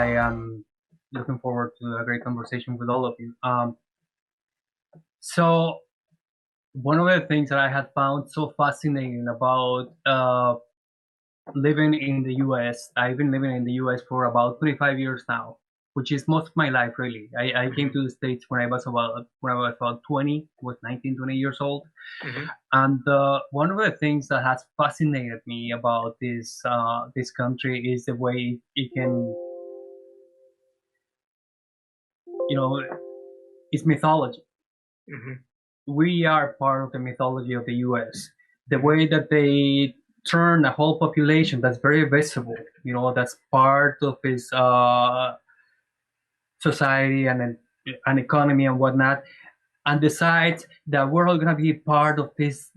I am looking forward to a great conversation with all of you. So one of the things that I had found so fascinating about living in the US, I've been living in the US for about 25 years now, which is most of my life really. I came to the States when I was about 20, was 19, 20 years old. Mhm. And one of the things that has fascinated me about this country is the way it can, it's mythology. Mhm. We are part of the mythology of the US. The way that they turn a whole population that's very visible, that's part of his society and an economy and whatnot, and decides that we're all going to be part of this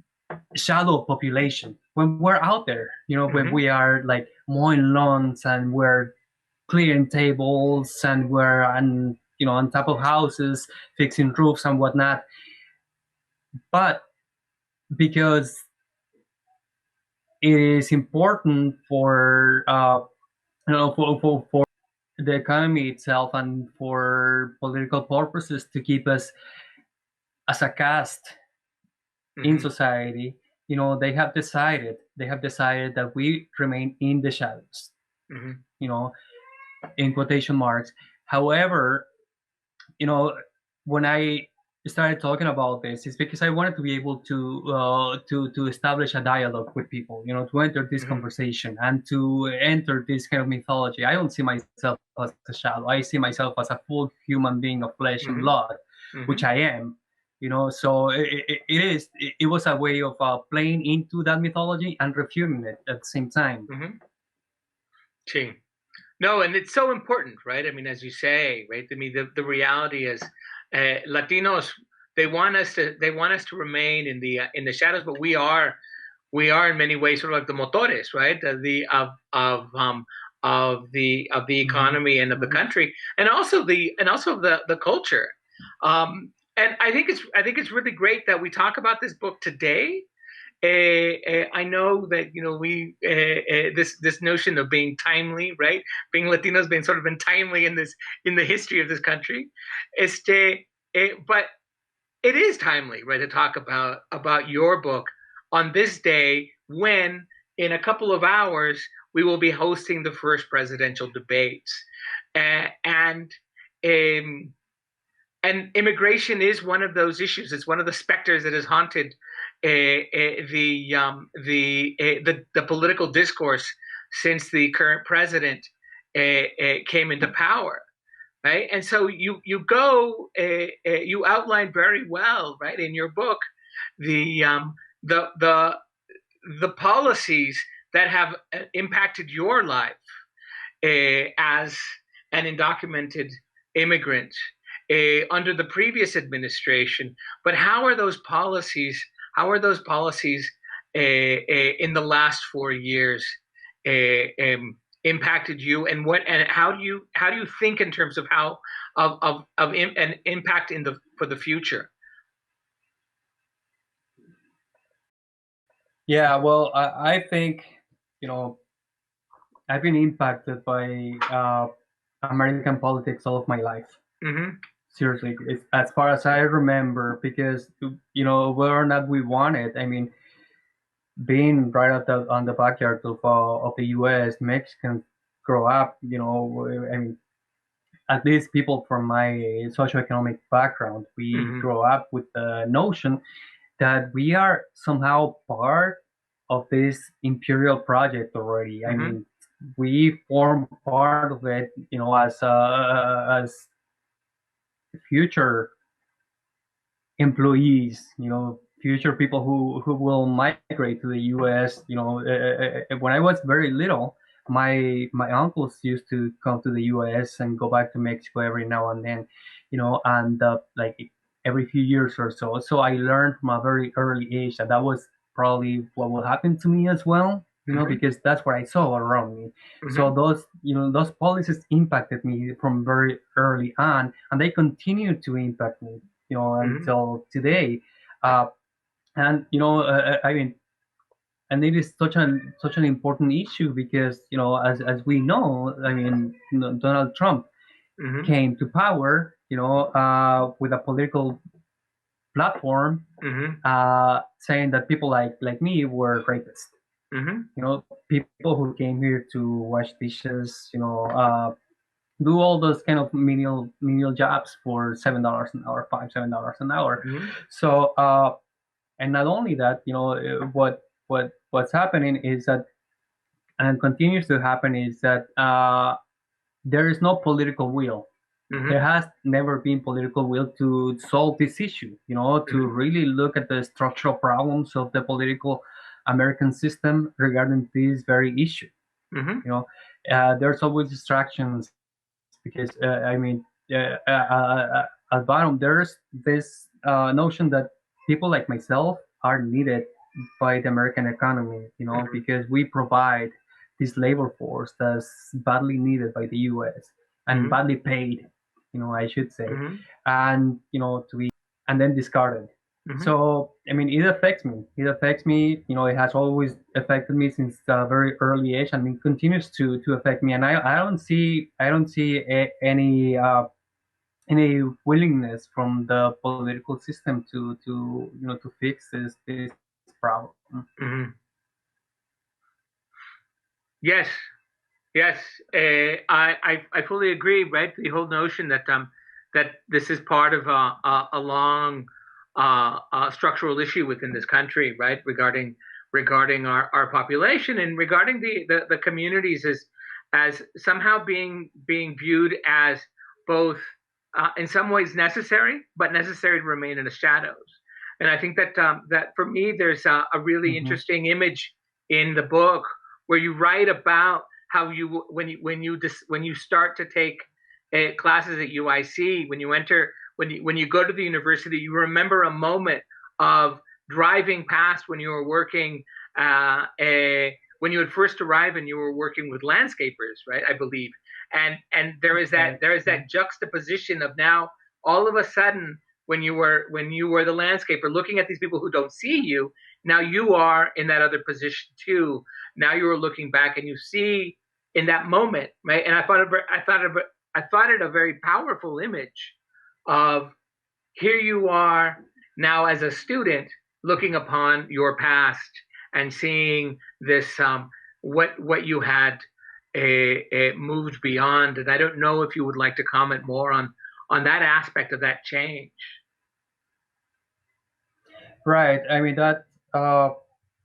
shadow population when we're out there, when Mhm. we are like mowing lawns and we're clearing tables and we're on top of houses, fixing roofs and whatnot. But because it is important for for the economy itself and for political purposes to keep us as a caste in Mhm. society. They have decided that we remain in the shadows, Mhm. you know in quotation marks. However, you know when I started talking about this, it's because I wanted to be able to establish a dialogue with people, to enter this Mhm. conversation and to enter this kind of mythology. I don't see myself as a shadow. I see myself as a full human being of flesh and Mhm. blood, which Mhm. I am. So it was a way of playing into that mythology and refuting it at the same time. Mhm. See. No, and it's so important, right? I mean, as you say, right? I mean, the reality is, Latinos, they want us to remain in the shadows, but we are in many ways sort of like the motores, right? Of the Mhm. economy and of the Mhm. country, and also the culture. And I think it's really great that we talk about this book today. I know that this notion of being timely, right? Being Latinos, being sort of been timely in the history of this country. But it is timely, right, to talk about your book on this day when, in a couple of hours, we will be hosting the first presidential debates, and um, and immigration is one of those issues. It's one of the specters that has haunted the political discourse since the current president came into power, right? And so you outline very well, right, in your book, the the the the policies that have impacted your life as an undocumented immigrant under the previous administration. But how are those policies? How are those policies in the last 4 years impacted you? And how do you think in terms of how of an impact in the for the future? Yeah, well, I think, you know, I've been impacted by American politics all of my life. Mm-hmm. Seriously, as far as I remember, because whether or not we want it, I mean, being right on the backyard of the U.S., Mexicans grow up. I mean, at least people from my socioeconomic background, we Mm-hmm. grow up with the notion that we are somehow part of this imperial project already. I Mm-hmm. mean, we form part of it, as future employees, future people who will migrate to the U.S. When I was very little, my uncles used to come to the U.S. and go back to Mexico every now and then, and like every few years or so. So I learned from a very early age that was probably what will happen to me as well. Mm-hmm. Because that's what I saw around me. So Mm-hmm. those policies impacted me from very early on, and they continue to impact me, Mm-hmm. until today. Uh, and I mean, and it is such an important issue because as we know, I mean, Donald Trump Mm-hmm. came to power, with a political platform, Mm-hmm. saying that people like me were rapists. Mm-hmm. People who came here to wash dishes, do all those kind of menial jobs for $7 an hour, $7 an hour. Mm-hmm. So, and not only that, what's happening is that, and continues to happen, is that there is no political will. There Mm-hmm. has never been political will to solve this issue. To Mm-hmm. really look at the structural problems of the political American system regarding this very issue. Mm-hmm. You know, there's always distractions because I mean, at bottom there's this notion that people like myself are needed by the American economy. Mm-hmm. Because we provide this labor force that's badly needed by the U.S. and Mm-hmm. badly paid. I should say, Mm-hmm. and to be and then discarded. Mm-hmm. So, I mean, it affects me. It affects me. It has always affected me since a very early age, and it continues to affect me. And I don't see any willingness from the political system to fix this problem. Mm-hmm. Yes. Yes, I fully agree. Right, the whole notion that that this is part of a long structural issue within this country, right, regarding our population and regarding the communities as somehow being viewed as both in some ways necessary, but necessary to remain in the shadows. And I think that that for me, there's a really Hmm. interesting image in the book where you write about how you when you start to take classes at UIC, when you enter when you go to the university, you remember a moment of driving past when you were working when you had first arrived and you were working with landscapers, right? I believe, and Right. there is Yeah. that juxtaposition of now all of a sudden when you were the landscaper looking at these people who don't see you, now you are in that other position too. Now you are looking back and you see in that moment, right? And I thought it a very powerful image of here you are now as a student looking upon your past and seeing this what you had moved beyond. And I don't know if you would like to comment more on that aspect of that change. Right. I mean that.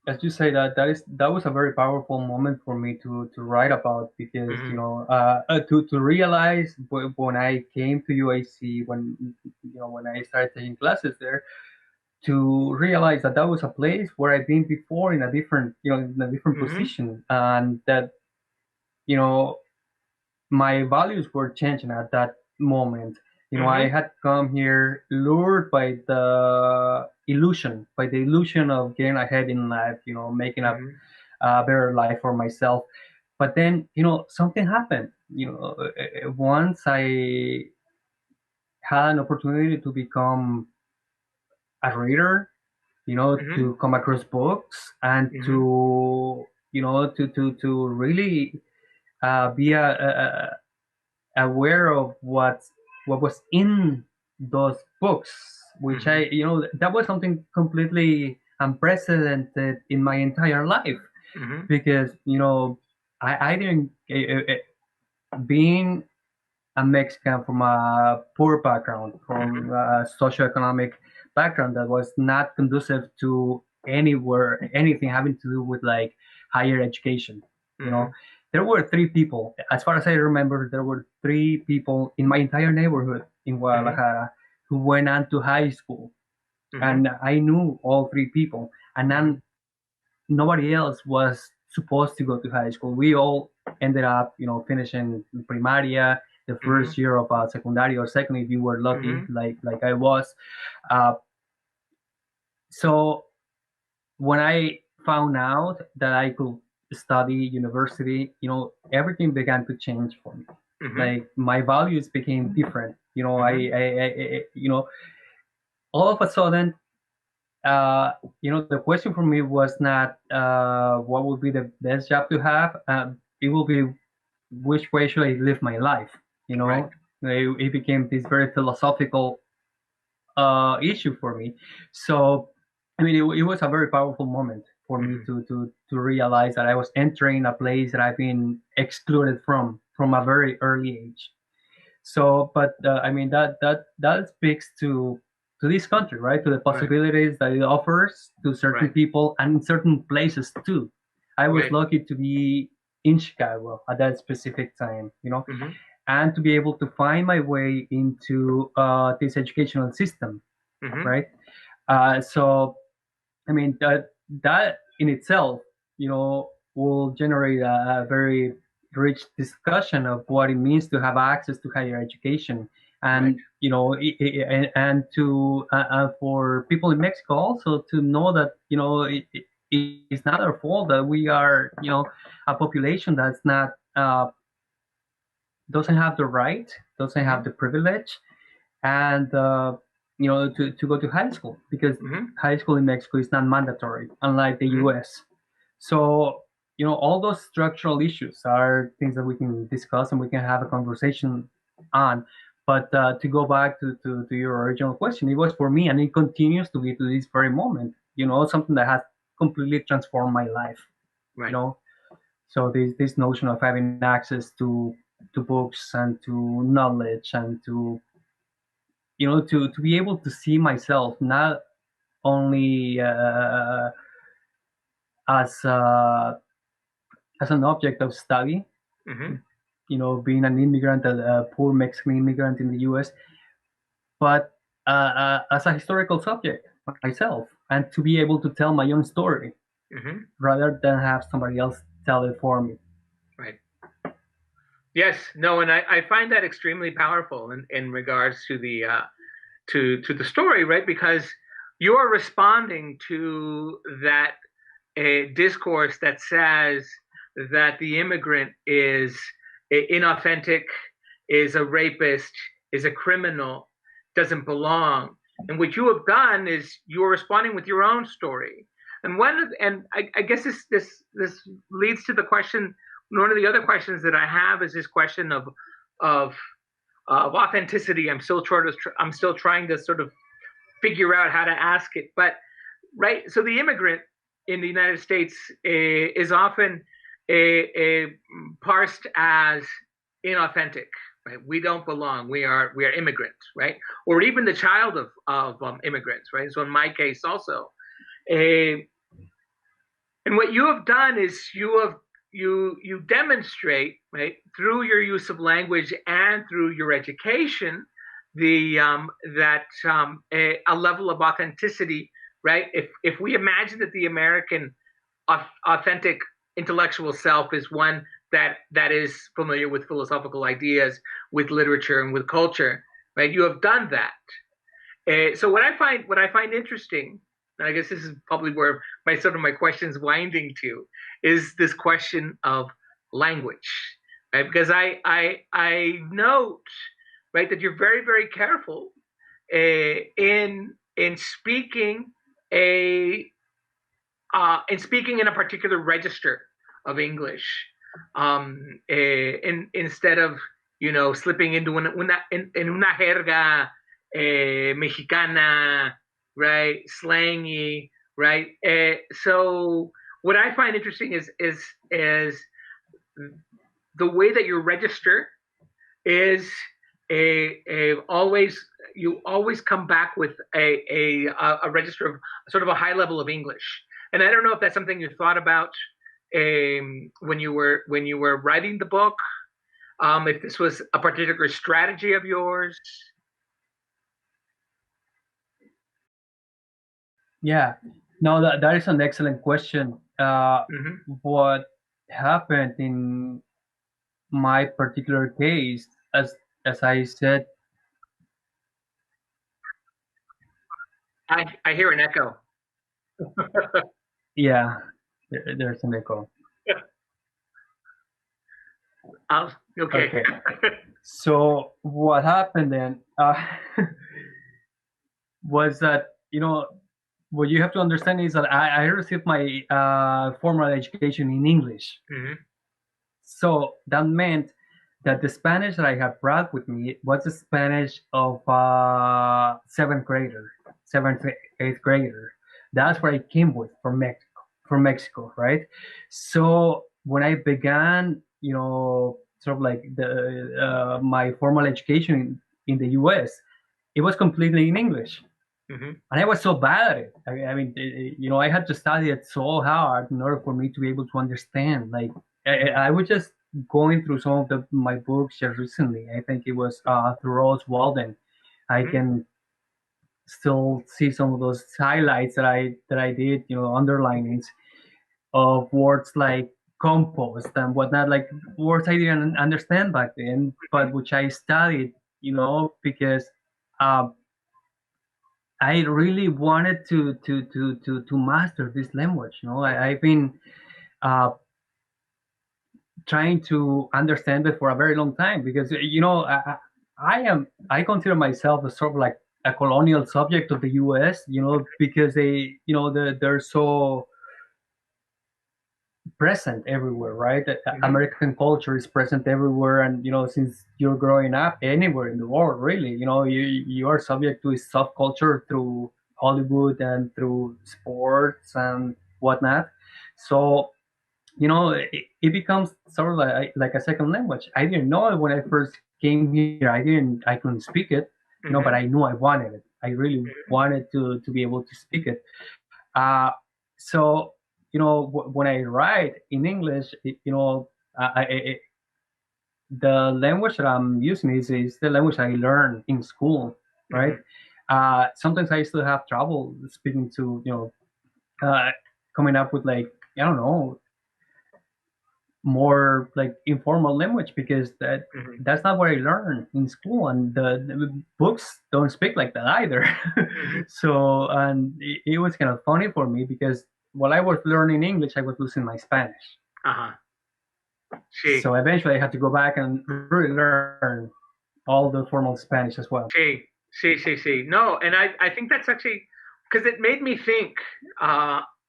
As you say, that was a very powerful moment for me to write about because Mm-hmm. to realize when I came to UIC, when I started taking classes there, to realize that was a place where I've been before in a different Mm-hmm. position, and that you know my values were changing at that moment. I Mm-hmm. had come here lured by the illusion of getting ahead in life, making Mm-hmm. a better life for myself. But then, something happened. Once I had an opportunity to become a reader, Mm-hmm. to come across books and Mm-hmm. to really be aware of what was in those books, which Mm-hmm. that was something completely unprecedented in my entire life Mm-hmm. because I didn't being a Mexican from a poor background, from Mm-hmm. a socioeconomic background that was not conducive to anything having to do with like higher education. You know, Mm-hmm. there were three people, as far as I remember, there were three people in my entire neighborhood in Mm-hmm. Guadalajara who went on to high school, Mm-hmm. and I knew all three people, and Mm-hmm. then nobody else was supposed to go to high school. We all ended up, finishing primaria, the Mm-hmm. first year of secondary or second if you were lucky, Mm-hmm. like I was. Uh, so when I found out that I could study university, everything began to change for me. Mm-hmm. Like my values became different. Mm-hmm. All of a sudden, the question for me was not what would be the best job to have. It will be which way should I live my life. You Right. know, it became this very philosophical issue for me. So, I mean, it was a very powerful moment for me Mm-hmm. to realize that I was entering a place that I've been excluded from a very early age. So, but I mean that speaks to this country, right? To the Right. possibilities that it offers to certain Right. people and certain places too. I was Right. lucky to be in Chicago at that specific time, Mm-hmm. and to be able to find my way into this educational system, Mm-hmm. right? So I mean that in itself, will generate a very rich discussion of what it means to have access to higher education, Right. and and to for people in Mexico also to know that it's not our fault that we are a population that's not doesn't have the right, doesn't Mm-hmm. have the privilege, and to go to high school because Mm-hmm. high school in Mexico is not mandatory, unlike the Mm-hmm. U.S. So all those structural issues are things that we can discuss and we can have a conversation on. But to go back to your original question, it was for me, and it continues to be to this very moment. Something that has completely transformed my life. You Right. know, so this notion of having access to books and to knowledge and to be able to see myself not only as as an object of study, Mm-hmm. being an immigrant, a poor Mexican immigrant in the U.S., but as a historical subject myself, and to be able to tell my own story Mm-hmm. rather than have somebody else tell it for me. Right. Yes. No. And I find that extremely powerful in regards to the to the story, right? Because you're responding to that discourse that says that the immigrant is inauthentic, is a rapist, is a criminal, doesn't belong. And what you have done is you're responding with your own story. And I guess this leads to the question. One of the other questions that I have is this question of of authenticity. I'm still trying to sort of figure out how to ask it. But right, so the immigrant in the United States is often parsed as inauthentic. Right, we don't belong. We are immigrants, right? Or even the child of immigrants, right? So in my case, also, uh, and what you have done is you demonstrate, right, through your use of language and through your education the that a level of authenticity, right? If we imagine that the American authentic intellectual self is one that is familiar with philosophical ideas, with literature, and with culture, right? You have done that. So what I find interesting, and I guess this is probably where my questions winding to, is this question of language, right? Because I note, right, that you're very very careful in speaking a in speaking in a particular register of English, instead of slipping into in una jerga mexicana, right, slangy, right. So what I find interesting is the way that you register is a always you always come back with a register of sort of a high level of English. And I don't know if that's something you thought about when you were writing the book. If this was a particular strategy of yours. Yeah, no, that is an excellent question. Mm-hmm. What happened in my particular case, as I said, I hear an echo. yeah, there's an echo. Okay. Okay, so what happened then was that what you have to understand is that I received my formal education in English. Mm-hmm. So that meant that the Spanish that I had brought with me was the Spanish of seventh grader, seventh, eighth grader. That's what I came with from Mexico, right? So when I began, sort of like the my formal education in the U.S., it was completely in English, Mm-hmm. and I was so bad at it. I mean, I had to study it so hard in order for me to be able to understand. Like, I was just going through some of my books just recently. I think it was Thoreau's Walden. I Mm-hmm. can still see some of those highlights that I did, underlinings of words like compost and whatnot, like words I didn't understand back then, but which I studied, because um, I really wanted to master this language. I've been uh, trying to understand it for a very long time because I consider myself a sort of like a colonial subject of the U.S. Because they're so present everywhere, right? Mm-hmm. American culture is present everywhere, and since you're growing up anywhere in the world, really, you are subject to subculture through Hollywood and through sports and whatnot. So it becomes sort of like a second language. I didn't know it when I first came here. I couldn't speak it, but Mm-hmm. I knew I wanted it. I really wanted to be able to speak it. Uh, so when I write in English, the language that I'm using is the language I learned in school, Mm-hmm. right? Sometimes I still have trouble speaking to coming up with, like, I don't know, more like informal language, because Mm-hmm. that's not what I learned in school, and the books don't speak like that either. Mm-hmm. So, and it was kind of funny for me because while I was learning English, I was losing my Spanish. Uh-huh. Sí, So eventually I had to go back and really learn all the formal Spanish as well. sí, sí, sí, sí. No, and I think that's actually because it made me think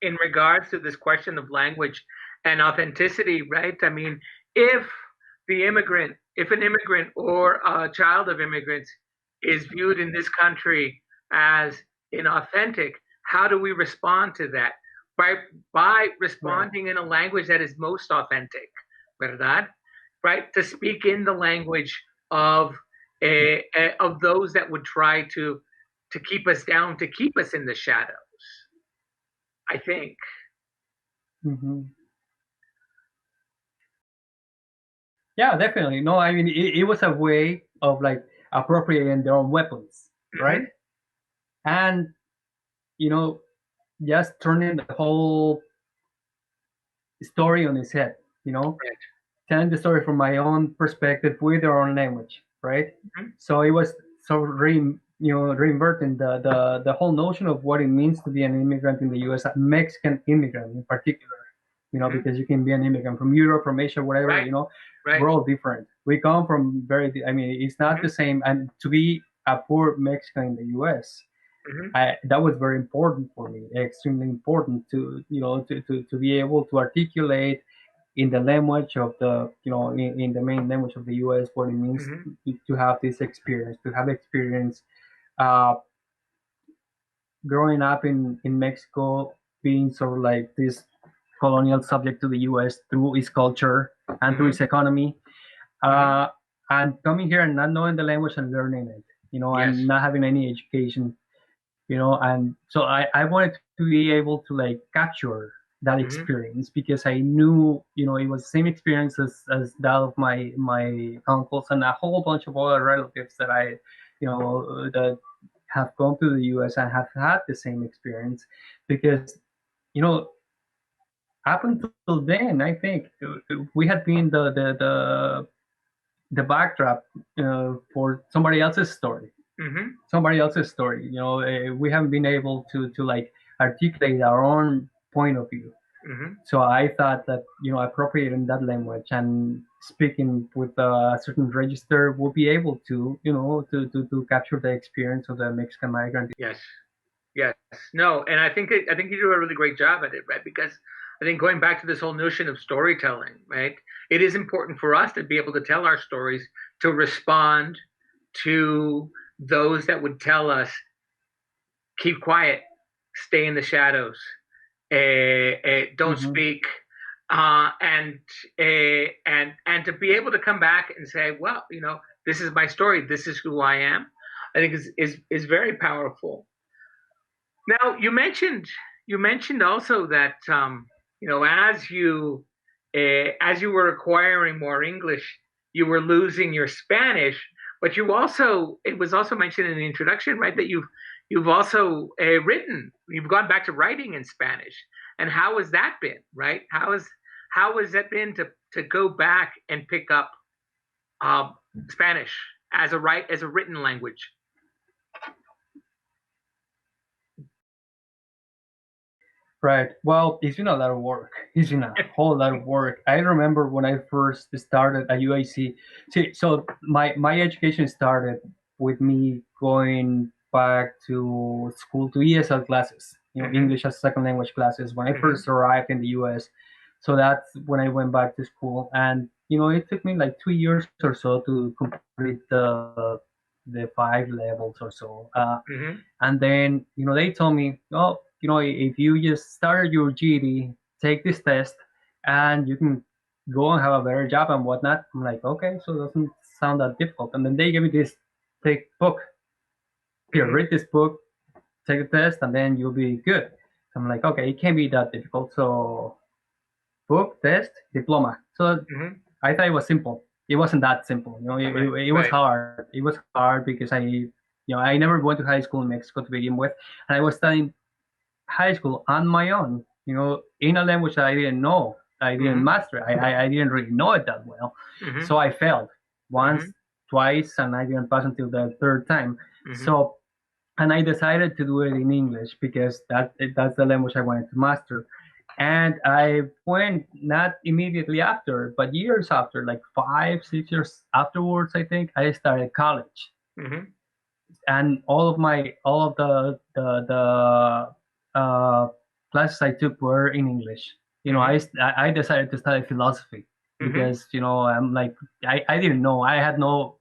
in regards to this question of language and authenticity, right? I mean, if if an immigrant or a child of immigrants is viewed in this country as inauthentic, how do we respond to that? By Right. responding in a language that is most authentic, ¿verdad? Right? To speak in the language of of those that would try to keep us down, to keep us in the shadows. I think. Hmm. Yeah, definitely. No, I mean, it was a way of, like, appropriating their own weapons, right? Mm-hmm. And, you know, just turning the whole story on its head, you know, Right. telling the story from my own perspective with their own language, right? Mm-hmm. So it was so reinverting the whole notion of what it means to be an immigrant in the U.S., a Mexican immigrant in particular, Mm-hmm. because you can be an immigrant from Europe, from Asia, whatever, Right. Right. we're all different. We come from I mean, it's not Mm-hmm. the same. And to be a poor Mexican in the U.S., Mm-hmm. that was very important for me, extremely important to, to be able to articulate in the language of in the main language of the U.S. what it means Mm-hmm. to have this experience, to have experience uh, growing up in Mexico, being sort of like this colonial subject to the U.S. through its culture and through Mm-hmm. its economy, Mm-hmm. uh, and coming here and not knowing the language and learning it, Yes. and not having any education, and so I wanted to be able to, like, capture that Mm-hmm. experience, because I knew, it was the same experience as that of my uncles and a whole bunch of other relatives that that have gone to the US and have had the same experience. Because, you know up until then, I think we had been the backdrop for Mm-hmm. somebody else's story. We haven't been able to, like, articulate our own point of view. Mm-hmm. So I thought that, appropriating that language and speaking with a certain register will be able to, to capture the experience of the Mexican migrant. Yes. Yes. No, and I think you do a really great job at it, right? Because I think going back to this whole notion of storytelling, right? It is important for us to be able to tell our stories, to respond to those that would tell us, keep quiet, stay in the shadows, don't Hmm. speak, and and to be able to come back and say, well, this is my story, this is who I am. I think is very powerful. Now, you mentioned also that as you were acquiring more English, you were losing your Spanish. But it was also mentioned in the introduction, right, that you've also you've gone back to writing in Spanish. And how has that been, right? How has that been to go back and pick up uh, Spanish as a written language? Right. Well, it's been a lot of work. It's been a whole lot of work. I remember when I first started at UIC. See, so my education started with me going back to school to ESL classes, Hmm. English as second language classes when I Hmm. first arrived in the US. So that's when I went back to school, and it took me like 2 years or so to complete the five levels or so. Hmm. And then, they told me, oh, if you just start your GED, take this test, and you can go and have a better job and whatnot. I'm like, okay, so it doesn't sound that difficult. And then they gave me this thick book. Here, Hmm. read this book, take a test, and then you'll be good. So I'm like, okay, it can't be that difficult. So book, test, diploma. So Hmm. I thought it was simple. It wasn't that simple. Right. It was Right. hard. It was hard because I never went to high school in Mexico to begin with, and I was studying high school on my own, in a language that I didn't know. I didn't Hmm. master. I didn't really know it that well. Hmm. So I failed once, Hmm. twice, and I didn't pass until the third time. Hmm. So, and I decided to do it in English because that's the language I wanted to master. And I went not immediately after, but years after, like 5, 6 years afterwards, I think I started college, Hmm. and all of the classes I took were in English. Hmm. I decided to study philosophy Hmm. because I'm like I didn't know. I had no.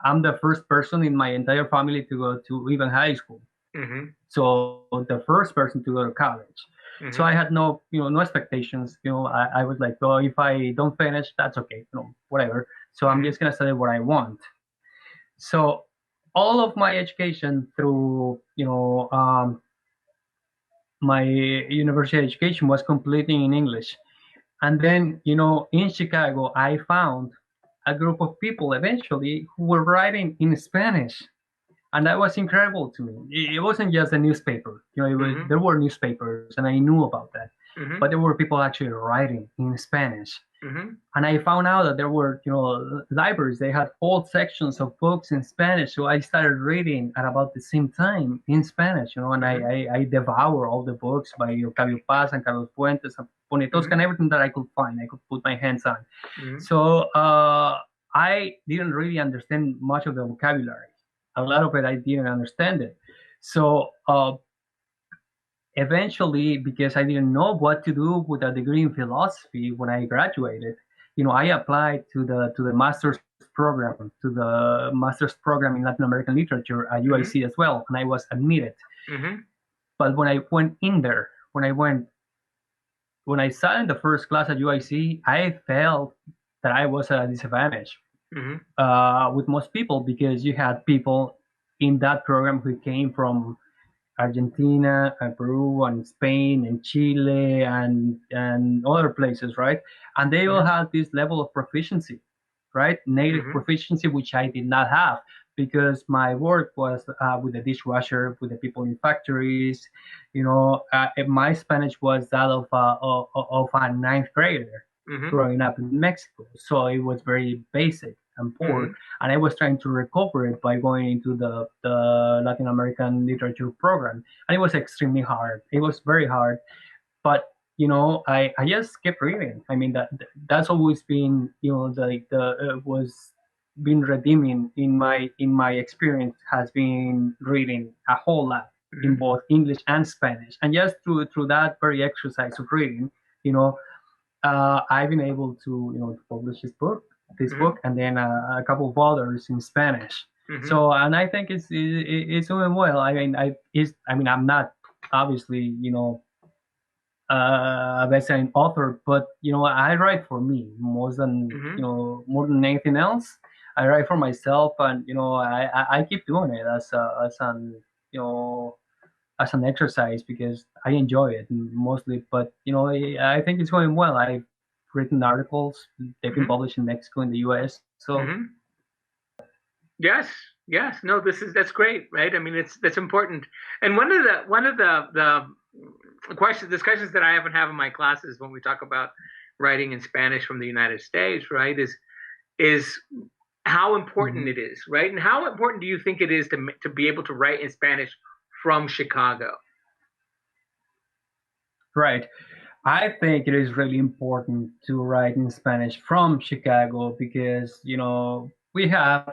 I'm the first person in my entire family to go to even high school. Hmm. So the first person to go to college. So Hmm. I had no expectations. I was like, well, if I don't finish, that's okay. Whatever. So I'm Hmm. just gonna study what I want. So all of my education through my university education was completely in English. And then in Chicago, I found a group of people eventually who were writing in Spanish, and that was incredible to me. It wasn't just a newspaper. Hmm. There were newspapers, and I knew about that, Hmm. but there were people actually writing in Spanish. Hmm. And I found out that there were, libraries. They had whole sections of books in Spanish. So I started reading at about the same time in Spanish, and Hmm. I devour all the books by Octavio Paz and Carlos Fuentes and Ponetosca and Hmm. everything that I could find, I could put my hands on. Hmm. So I didn't really understand much of the vocabulary. A lot of it I didn't understand it. So eventually, because I didn't know what to do with a degree in philosophy when I graduated, I applied to the master's program in Latin American literature at Hmm. UIC as well, and I was admitted. Hmm. But when I went in there, when I sat in the first class at UIC, I felt that I was at a disadvantage Hmm. with most people because you had people in that program who came from Argentina, and Peru, and Spain, and Chile, and other places, right? And they all Hmm. had this level of proficiency, right? Native Hmm. proficiency, which I did not have because my work was with the dishwasher, with the people in factories. My Spanish was that of a ninth grader Hmm. growing up in Mexico, so it was very basic and poor, and I was trying to recover it by going into the Latin American literature program, and it was extremely hard. It was very hard, but I just kept reading. I mean that's always been the was been redeeming in my experience has been reading a whole lot. in Mm-hmm. both English and Spanish. And just through that very exercise of reading, you know, I've been able to, to publish this book, and then a couple of others in Spanish. Mm-hmm. So, and I think it's doing well. I mean, I'm not obviously, a best-selling author, but I write for me Mm-hmm. more than anything else. I write for myself, and I keep doing it as an exercise because I enjoy it mostly. But I think it's going well. I've written articles. They've been Mm-hmm. published in Mexico and the U.S. So Mm-hmm. Yes, yes. No, that's great, right? I mean, that's important. And one of the questions discussions that I often have in my classes when we talk about writing in Spanish from the United States, right, is how important mhm. it is, right? And how important do you think it is to be able to write in Spanish from Chicago? Right. I think it is really important to write in Spanish from Chicago because, we have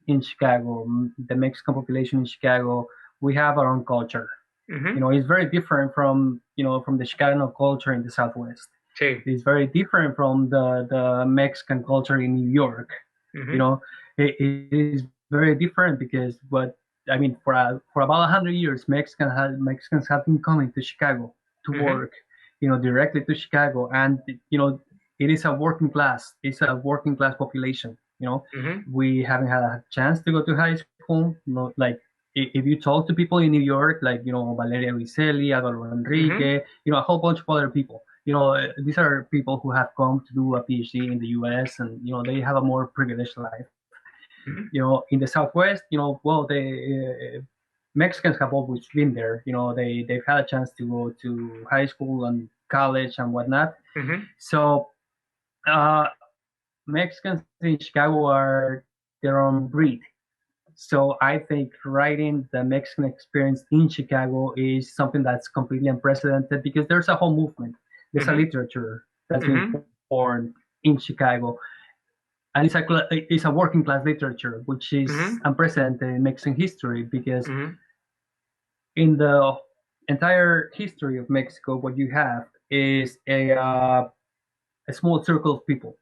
in Chicago, the Mexican population in Chicago, we have our own culture. Mm-hmm. It's very different from the Chicano culture in the Southwest. Sí. It's very different from the Mexican culture in New York. You Mm-hmm. know, it is very different because for about 100 years, Mexicans have been coming to Chicago to Mm-hmm. work, directly to Chicago, and it is a working class. It's a working class population. Mm-hmm. We haven't had a chance to go to high school. Like if you talk to people in New York, like Valeria Luiselli, Alvaro Mm-hmm. Enrique, a whole bunch of other people. These are people who have come to do a PhD in the U.S. and they have a more privileged life. Mm-hmm. In the Southwest, well, Mexicans have always been there. They've had a chance to go to high school and college and whatnot. Mm-hmm. So uh, Mexicans in Chicago are their own breed. So I think writing the Mexican experience in Chicago is something that's completely unprecedented because there's a whole movement. There's a Mm-hmm. literature that's been Mm-hmm. formed in Chicago, and it's a working class literature, which is Mm-hmm. unprecedented in Mexican history because Mm-hmm. in the entire history of Mexico, what you have is a small circle of people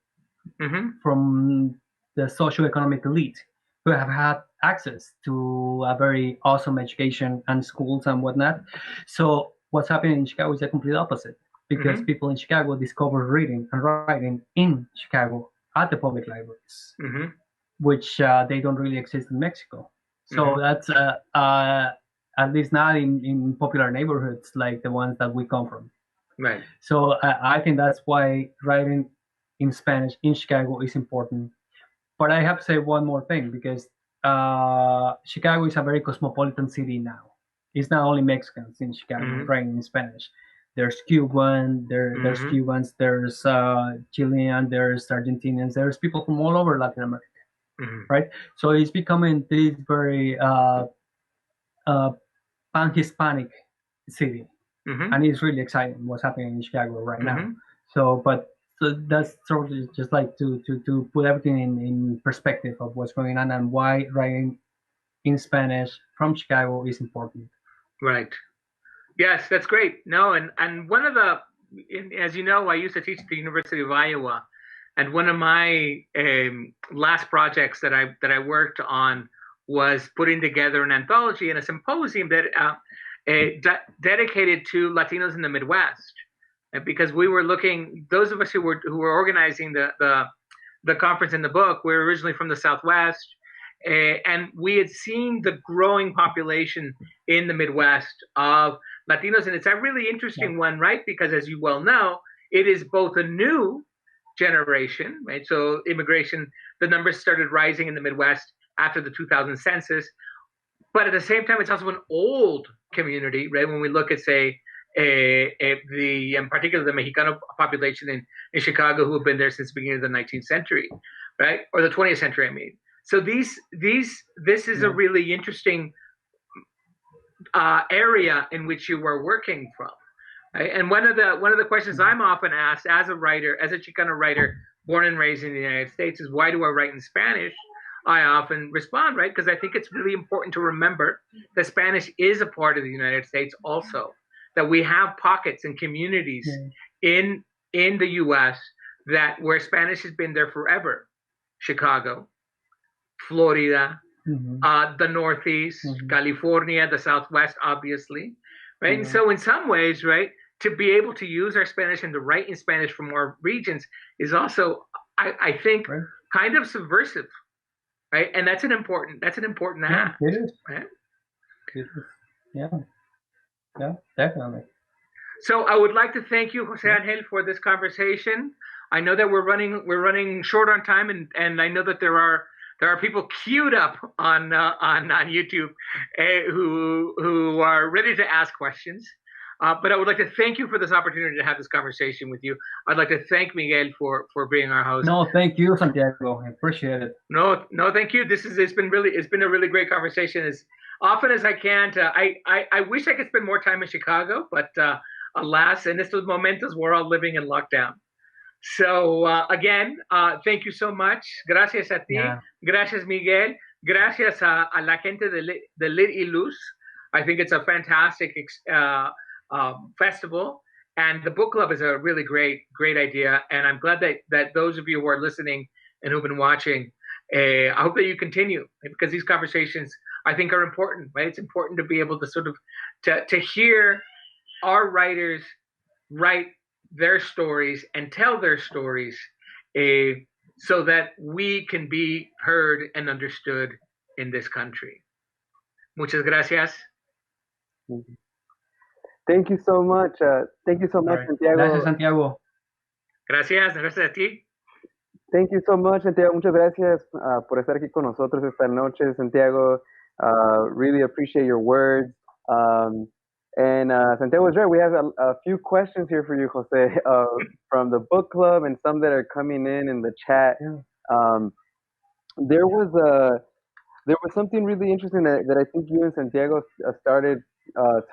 Mm-hmm. from the socioeconomic elite who have had access to a very awesome education and schools and whatnot. So what's happening in Chicago is the complete opposite because Mm-hmm. people in Chicago discover reading and writing in Chicago at the public libraries, Mm-hmm. which they don't really exist in Mexico. So Mm-hmm. that's at least not in popular neighborhoods like the ones that we come from. Right. So I think that's why writing in Spanish in Chicago is important. But I have to say one more thing because Chicago is a very cosmopolitan city now. It's not only Mexicans in Chicago Mm-hmm. writing in Spanish. There's Mm-hmm. Cubans, there's Chilean, there's Argentinians, there's people from all over Latin America, Mm-hmm. right? So it's becoming this very uh, pan-Hispanic city, Mm-hmm. and it's really exciting what's happening in Chicago right now. Mm-hmm. So that's sort of just like to put everything in perspective of what's going on and why writing in Spanish from Chicago is important. Right. Yes, that's great. No, and one of the, as you know, I used to teach at the University of Iowa, and one of my last projects that I worked on was putting together an anthology and a symposium that dedicated to Latinos in the Midwest, and because we were looking, those of us who were organizing the conference in the book, we were originally from the Southwest, and we had seen the growing population in the Midwest of Latinos, and it's a really Yeah. interesting one, right? Because as you well know, it is both a new generation, right? So immigration, the numbers started rising in the Midwest after the 2000 census, but at the same time, it's also an old community, right? When we look at, say, in particular the Mexicano population in Chicago, who have been there since the beginning of the 19th century, right, or the 20th century, I mean. So this is a Yeah. really interesting area in which you were working from, right? And one of the questions Mhm. I'm often asked as a writer, as a Chicano writer born and raised in the United States, is why do I write in Spanish? I often respond, right? Because I think it's really important to remember that Spanish is a part of the United States also, that we have pockets and communities Yeah. in the US that where Spanish has been there forever. Chicago, Florida, Mm-hmm. the Northeast, Mm-hmm. California, the Southwest, obviously, right? And Yeah. so, in some ways, right, to be able to use our Spanish and to write in Spanish from our regions is also, I think, Right. kind of subversive, right? And that's an important Yeah. act, It is. right? It is. Yeah. Yeah. Definitely. So I would like to thank you, Jose Yeah. Angel, for this conversation. I know that we're running short on time, and I know that there are people queued up on YouTube who are ready to ask questions. But I would like to thank you for this opportunity to have this conversation with you. I'd like to thank Miguel for being our host. No, thank you, Santiago. I appreciate it. No, no, thank you. It's been a really great conversation. As often as I can, I wish I could spend more time in Chicago, but alas, in estos momentos, we're all living in lockdown. So again, thank you so much. Gracias a ti. Yeah. Gracias, Miguel. Gracias a la gente de Lit y Luz. I think it's a fantastic festival. And the book club is a really great idea. And I'm glad that those of you who are listening and who've been watching, I hope that you continue because these conversations I think are important, right? It's important to be able to sort of to hear our writers write their stories and tell their stories uh, so that we can be heard and understood in this country. Muchas gracias. Mhm. Thank you so much. Thank you so All much, right. Gracias, Santiago. Santiago. Gracias a ti. Thank you so much, Santiago. Muchas gracias por estar aquí con nosotros esta noche, Santiago. Really appreciate your words. Um, and Santiago was right. We have a few questions here for you, Jose, from the book club and some that are coming in the chat. Yeah. Um, there was a there was something really interesting that I think you and Santiago started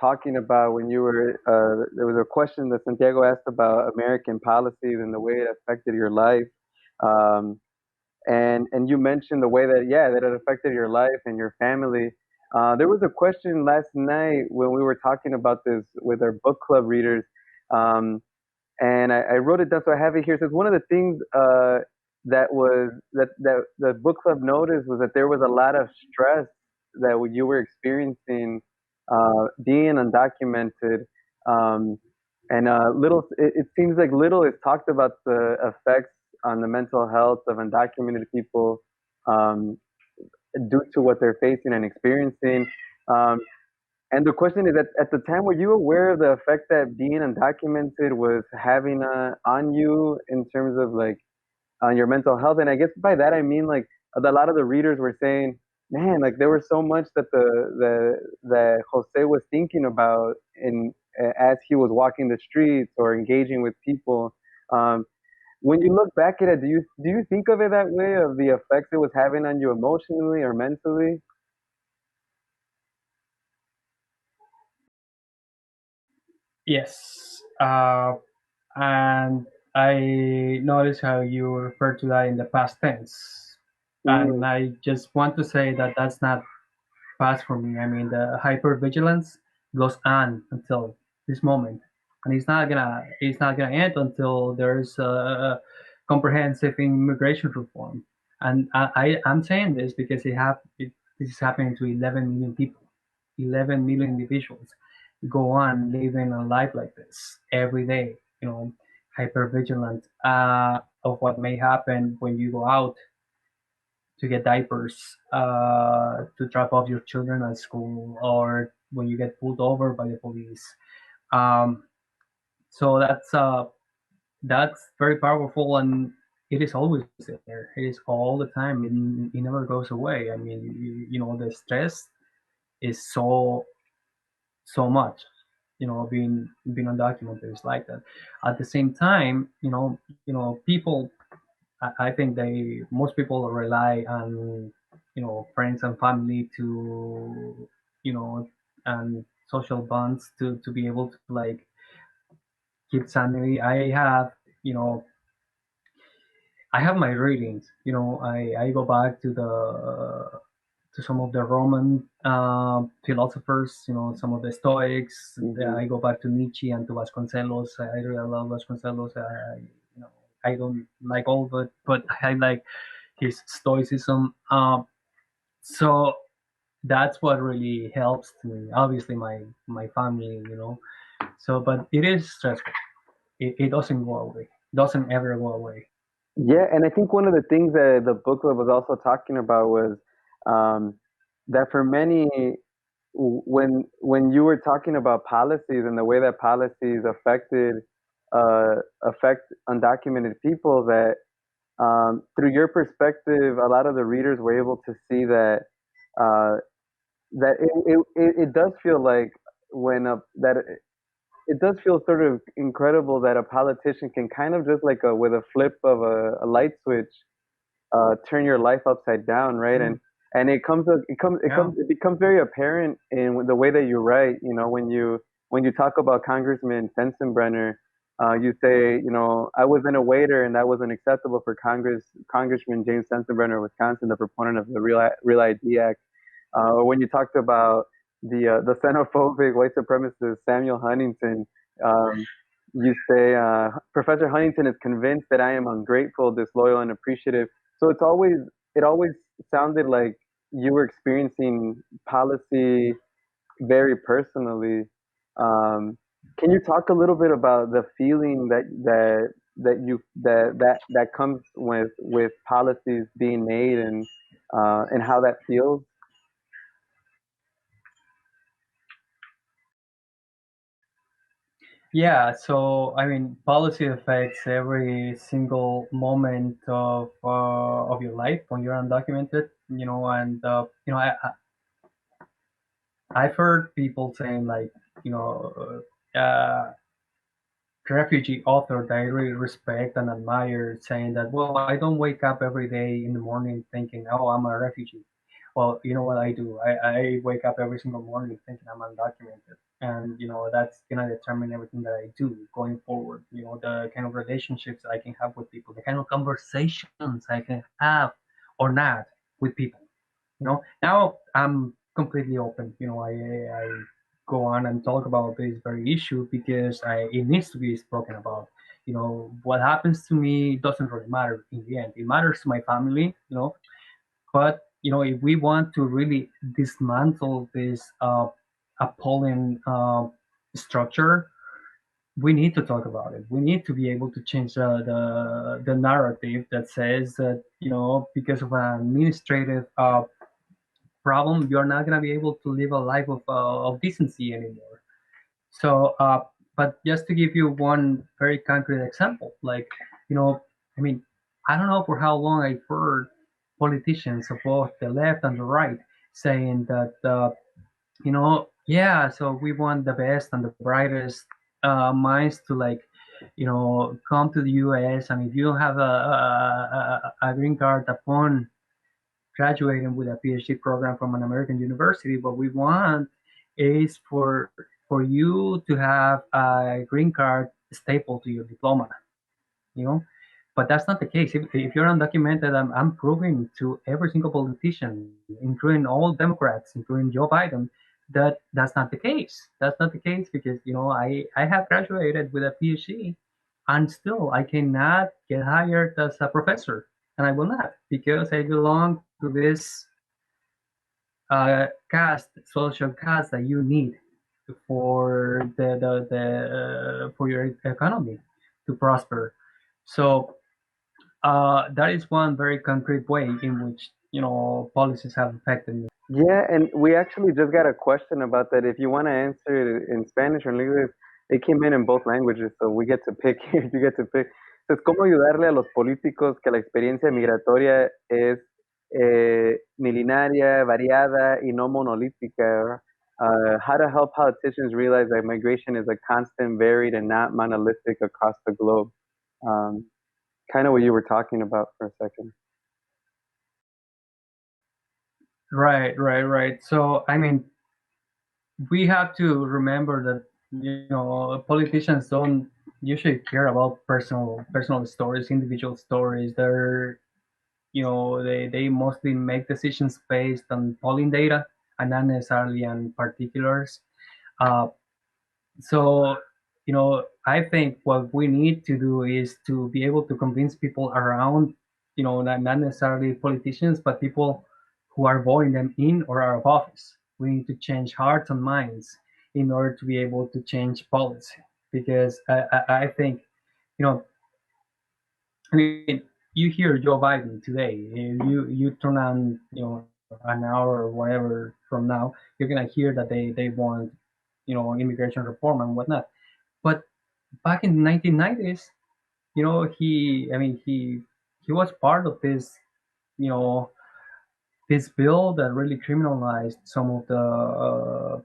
talking about when you were. There was a question that Santiago asked about American policies and the way it affected your life. Um, and you mentioned the way that that it affected your life and your family. There was a question last night when we were talking about this with our book club readers, um, and I wrote it down, so I have it here. It says one of the things that the book club noticed was that there was a lot of stress that you were experiencing being undocumented. Um, and it seems like little is talked about the effects on the mental health of undocumented people um, due to what they're facing and experiencing. Um, and the question is that at the time, were you aware of the effect that being undocumented was having on you in terms of like on your mental health? And I guess by that I mean like a lot of the readers were saying, man, like there was so much that that Jose was thinking about in as he was walking the streets or engaging with people. Um, when you look back at it, do you think of it that way of the effects it was having on you emotionally or mentally? Yes. And I notice how you refer to that in the past tense. And Mm, I just want to say that that's not past for me. I mean, the hypervigilance goes on until this moment, and it's not gonna end until there's a comprehensive immigration reform. And I'm saying this because this is happening to 11 million people, 11 million individuals go on living a life like this every day. Hypervigilant of what may happen when you go out to get diapers, to drop off your children at school, or when you get pulled over by the police. Um, so that's very powerful, and it is always there. It is all the time. It never goes away. I mean, the stress is so much. Being undocumented is like that. At the same time, people. I think most people rely on friends and family to you know and social bonds to be able to like keep sanity. I have you know I have my readings. I go back to some of the Roman philosophers. Some of the Stoics. Hmm. I go back to Nietzsche and to Vasconcelos. I really love Vasconcelos. You know, I don't like all of it, but I like his Stoicism. So that's what really helps to me. Obviously, my family. So, but it is stressful. It doesn't go away. Doesn't ever go away. Yeah, and I think one of the things that the booklet was also talking about was um, that for many, when you were talking about policies and the way that policies affect undocumented people, that through your perspective, a lot of the readers were able to see that uh, it does feel like when a that it does feel sort of incredible that a politician can kind of just like with a flip of a light switch turn your life upside down, right? Mm, And yeah. it becomes very apparent in the way that you write. When you talk about Congressman Sensenbrenner, you say, I was in a waiter and that wasn't acceptable for Congressman James Sensenbrenner of Wisconsin, the proponent of the Real ID Act. Or when you talked about the xenophobic white supremacist Samuel Huntington, um, you say Professor Huntington is convinced that I am ungrateful, disloyal, and appreciative. So it always sounded like you were experiencing policy very personally. Um, can you talk a little bit about the feeling that comes with policies being made and how that feels? Yeah, so I mean, policy affects every single moment of your life when you're undocumented. And I've heard people saying like, you know, refugee author that I really respect and admire saying that, well, I don't wake up every day in the morning thinking, oh, I'm a refugee. Well, you know what I do? I wake up every single morning thinking I'm undocumented. And, that's going to determine everything that I do going forward. The kind of relationships I can have with people, the kind of conversations I can have or not with people. Now I'm completely open. I go on and talk about this very issue because it needs to be spoken about. What happens to me doesn't really matter in the end. It matters to my family. But if we want to really dismantle this appalling structure, we need to talk about it. We need to be able to change the narrative that says that because of an administrative problem, you're not gonna be able to live a life of decency anymore. So, but just to give you one very concrete example, like you know, I mean, I don't know for how long I've heard politicians of both the left and the right saying that yeah, so we want the best and the brightest minds to like come to the U.S. and if you don't have a green card upon graduating with a PhD program from an American university. What we want is for you to have a green card stapled to your diploma, you know. But that's not the case. If you're undocumented, I'm proving to every single politician, including all Democrats, including Joe Biden, that that's not the case. That's not the case because I have graduated with a PhD, and still I cannot get hired as a professor, and I will not because I belong to this social caste that you need for for your economy to prosper. So that is one very concrete way in which policies have affected me. Yeah, and we actually just got a question about that. If you want to answer it in Spanish or in English, it came in both languages, so we get to pick. You get to pick. Entonces, ¿cómo ayudarle a los políticos que la experiencia migratoria es milenaria, variada y no monolítica? How to help politicians realize that migration is a constant, varied, and not monolithic across the globe. Um, Kind of what you were talking about for a second. Right, right, right. So I mean, we have to remember that politicians don't. usually care about personal stories, individual stories. They mostly make decisions based on polling data and not necessarily on particulars. Uh, so, I think what we need to do is to be able to convince people around, not necessarily politicians, but people who are voting them in or out of office. We need to change hearts and minds in order to be able to change policy. Because I think, you know, I mean, you hear Joe Biden today. You turn on, an hour or whatever from now, you're gonna hear that they want, immigration reform and whatnot. But back in the 1990s, he was part of you know, this bill that really criminalized some of the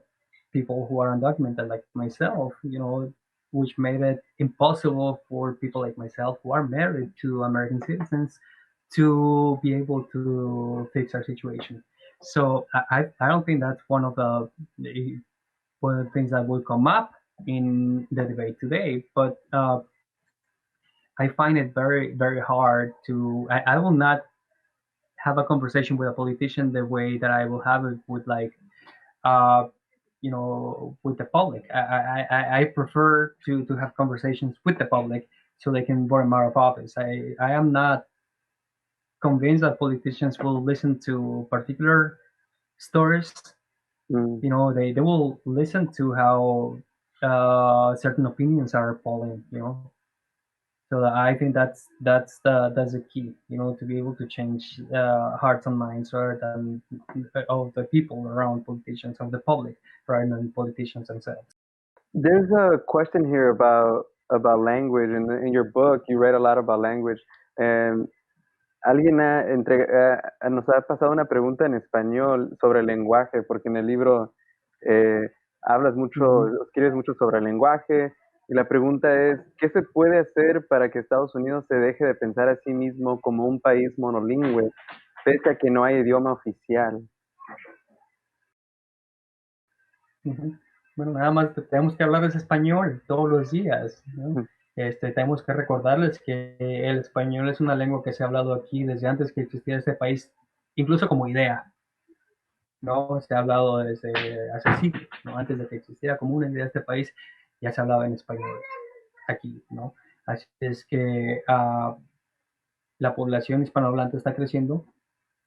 people who are undocumented, like myself, which made it impossible for people like myself who are married to American citizens to be able to fix our situation. So I don't think that's one of the things that will come up in the debate today. But I find it very, very hard to. I will not have a conversation with a politician the way that I will have it with uh, with the public. I prefer to have conversations with the public so they can vote him out of office. I am not convinced that politicians will listen to particular stories. Mm. They will listen to how certain opinions are polling. So I think that's the key, to be able to change hearts and minds rather than of the people around politicians, of the public rather than politicians themselves. There's a question here about language. In your book, you read a lot about language. And alguien nos ha pasado una pregunta en español sobre el lenguaje, porque en el libro hablas mucho, Mhm. escribes mucho sobre el lenguaje. Y la pregunta es, ¿qué se puede hacer para que Estados Unidos se deje de pensar a sí mismo como un país monolingüe, pese a que no hay idioma oficial? Ujú. Bueno, nada más tenemos que hablarles español todos los días, ¿no? Tenemos que recordarles que el español es una lengua que se ha hablado aquí desde antes que existiera este país, incluso como idea, ¿no? Se ha hablado desde hace siglos, ¿no? Antes de que existiera como una idea de este país, ya se hablaba en español aquí, ¿no? Así es que la población hispanohablante está creciendo,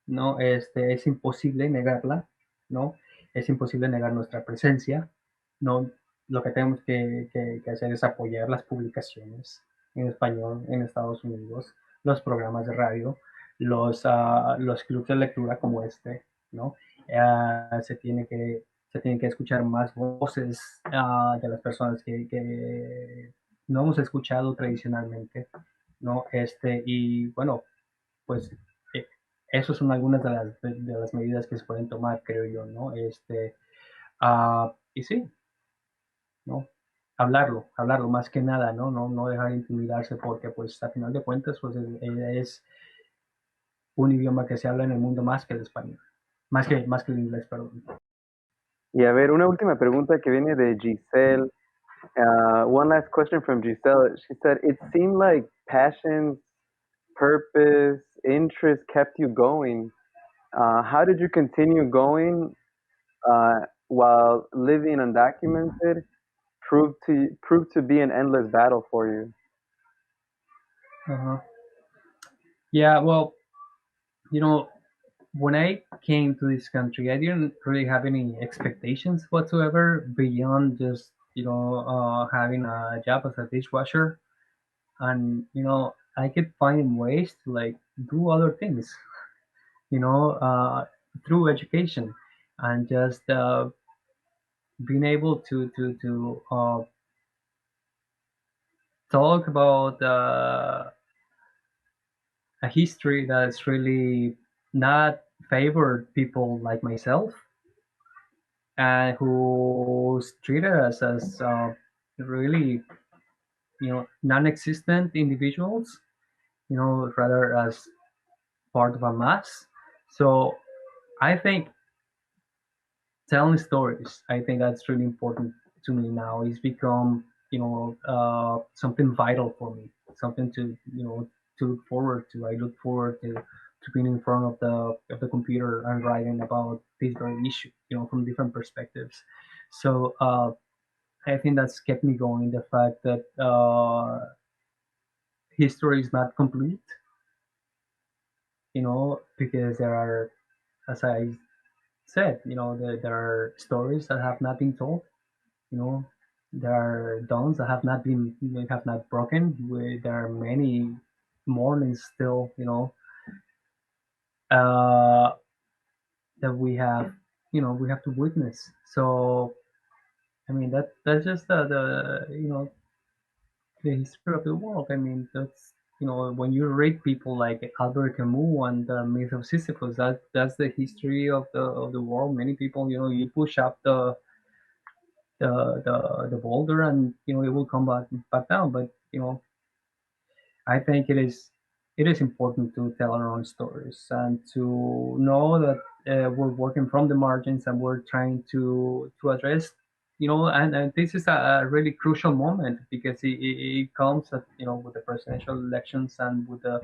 ¿no? Es imposible negarla, ¿no? Es imposible negar nuestra presencia, ¿no? Lo que tenemos que hacer es apoyar las publicaciones en español en Estados Unidos, los programas de radio, los clubes de lectura como este, ¿no? Se tiene que escuchar más voces de las personas que no hemos escuchado tradicionalmente, ¿no? Y bueno, pues eh, esas son algunas de las medidas que se pueden tomar, creo yo, ¿no? Y sí, ¿no? Hablarlo más que nada, ¿no? No dejar de intimidarse porque, pues, a final de cuentas, pues, es un idioma que se habla en el mundo más que el español, más que el inglés, perdón. Y a ver, una última pregunta que viene de Giselle. One last question from Giselle. She said, "It seemed like passion, purpose, interest kept you going. How did you continue going while living undocumented? Proved to be an endless battle for you." Uh-huh. Yeah, well, you know, when I came to this country, I didn't really have any expectations whatsoever beyond just, having a job as a dishwasher. And, I could find ways to like do other things, you know, through education and just being able to talk about a history that's really not favored people like myself and who's treated us as really, non-existent individuals, rather as part of a mass. So I think telling stories, I think that's really important to me now. It's become something vital for me, something to to look forward to. I look forward to being in front of the computer and writing about this very issue, from different perspectives. So I think that's kept me going. The fact that history is not complete, because there are, as I said, there are stories that have not been told. You know, there are dawns that have not broken. There are many mornings still, uh, that we have to witness. So I mean that's just the history of the world. I mean that's when you read people like Albert Camus and the myth of Sisyphus, that's the history of the world. Many people, you push up the boulder and it will come back down. But I think it is important to tell our own stories and to know that we're working from the margins and we're trying to address, and this is a really crucial moment because it comes at, with the presidential elections and with the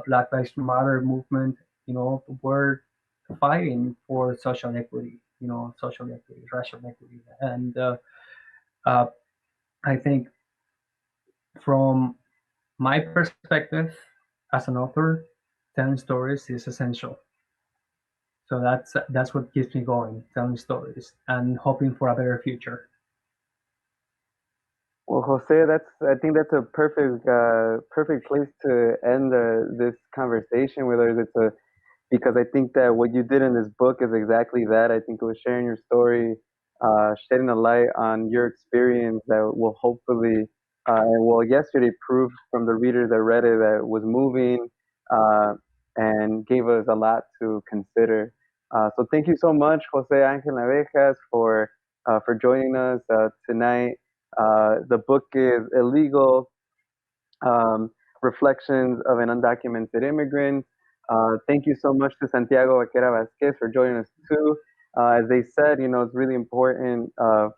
Black Lives Matter movement. We're fighting for social equity, social equity, racial equity, and uh, I think from my perspective as an author, telling stories is essential. So that's what keeps me going, telling stories and hoping for a better future. Well, Jose, I think that's a perfect place to end this conversation with us. Because I think that what you did in this book is exactly that. I think it was sharing your story, shedding a light on your experience that will hopefully, and well, yesterday proved from the readers that read it that it was moving, uh, and gave us a lot to consider. So thank you so much, Jose Ángel Navejas, for joining us tonight. The book is Illegal, um, Reflections of an Undocumented Immigrant. Thank you so much to Santiago Vaquera-Vasquez for joining us too. As they said, it's really important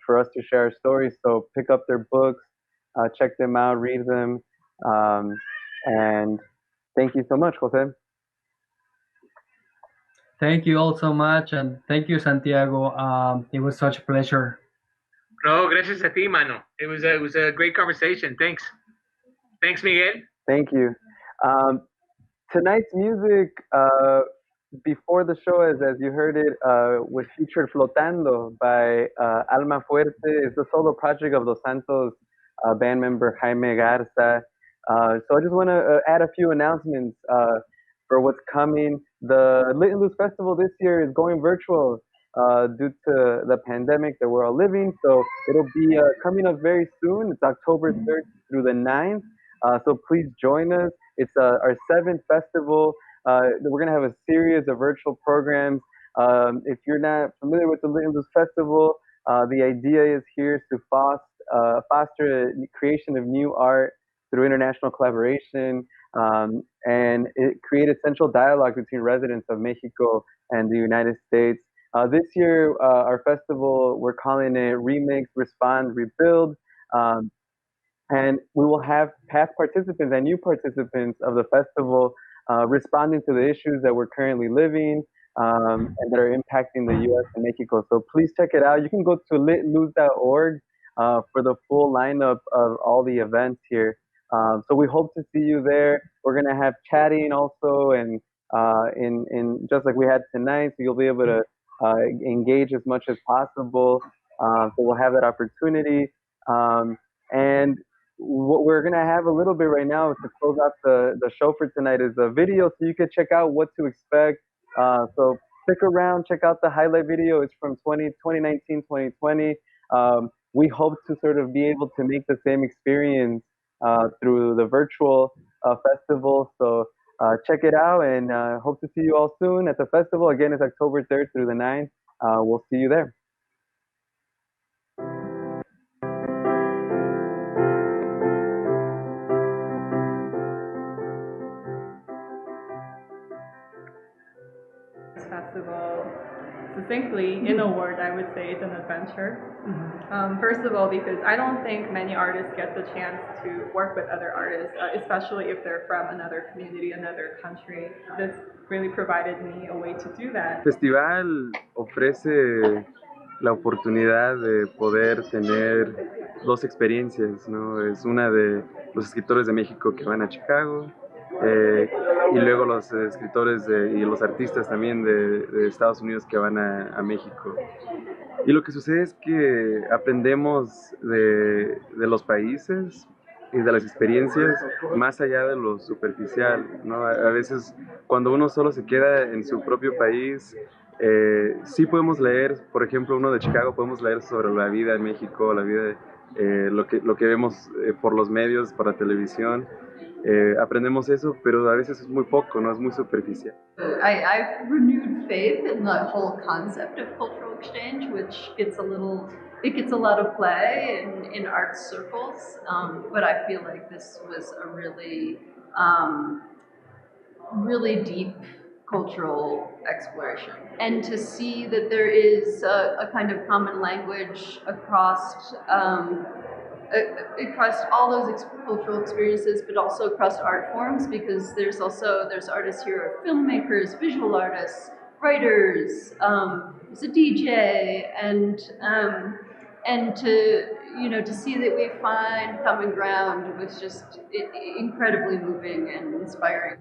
for us to share our stories. So pick up their books, check them out, read them, and thank you so much, Jose. Thank you all so much, and thank you, Santiago. It was such a pleasure. No, gracias a ti, mano. It was a great conversation. Thanks, Miguel. Thank you. Um, Tonight's music, before the show, as you heard it, was featured Flotando by Alma Fuerte. It's the solo project of Los Santos band member Jaime Garza. So I just want to add a few announcements for what's coming. The Lit and Loose Festival this year is going virtual due to the pandemic that we're all living. So it'll be coming up very soon. It's October 3rd through the 9th. So please join us. It's our seventh festival. We're going to have a series of virtual programs. If you're not familiar with the Lit and Loose Festival, the idea is here to foster the creation of new art through international collaboration, and it create essential dialogue between residents of Mexico and the United States. This year, our festival, we're calling it Remix, Respond, Rebuild. Um, and we will have past participants and new participants of the festival responding to the issues that we're currently living and that are impacting the U.S. and Mexico. So please check it out. You can go to litlose.org for the full lineup of all the events here. So we hope to see you there. We're gonna have chatting also, and in just like we had tonight, so you'll be able to engage as much as possible. So we'll have that opportunity. And what we're gonna have a little bit right now to close out the show for tonight is a video, so you can check out what to expect. So stick around, check out the highlight video. It's from 2019, 2020. We hope to sort of be able to make the same experience through the virtual festival. So check it out, and hope to see you all soon at the festival. Again, it's October 3rd through the 9th. We'll see you there. Festival succinctly, in a word, I would say it's an adventure. First of all, because I don't think many artists get the chance to work with other artists, especially if they're from another community, another country. This really provided me a way to do that. El festival ofrece la oportunidad de poder tener dos experiencias, ¿no? Es una de los escritores de México que van a Chicago, y luego los escritores y los artistas también de Estados Unidos que van a México. Y lo que sucede es que aprendemos de los países y de las experiencias más allá de lo superficial, ¿no? A veces cuando uno solo se queda en su propio país, sí podemos leer, por ejemplo, uno de Chicago, podemos leer sobre la vida en México, la vida, lo que vemos por los medios, por la televisión. Aprendemos eso, pero a veces es muy poco, ¿no? Es muy superficial. I've renewed faith in the whole concept of cultural exchange, which gets it gets a lot of play in arts circles, but I feel like this was a really deep cultural exploration. And to see that there is a kind of common language across all those cultural experiences, but also across art forms, because there's artists here, filmmakers, visual artists, writers, there's a DJ, and to see that we find common ground was just incredibly moving and inspiring.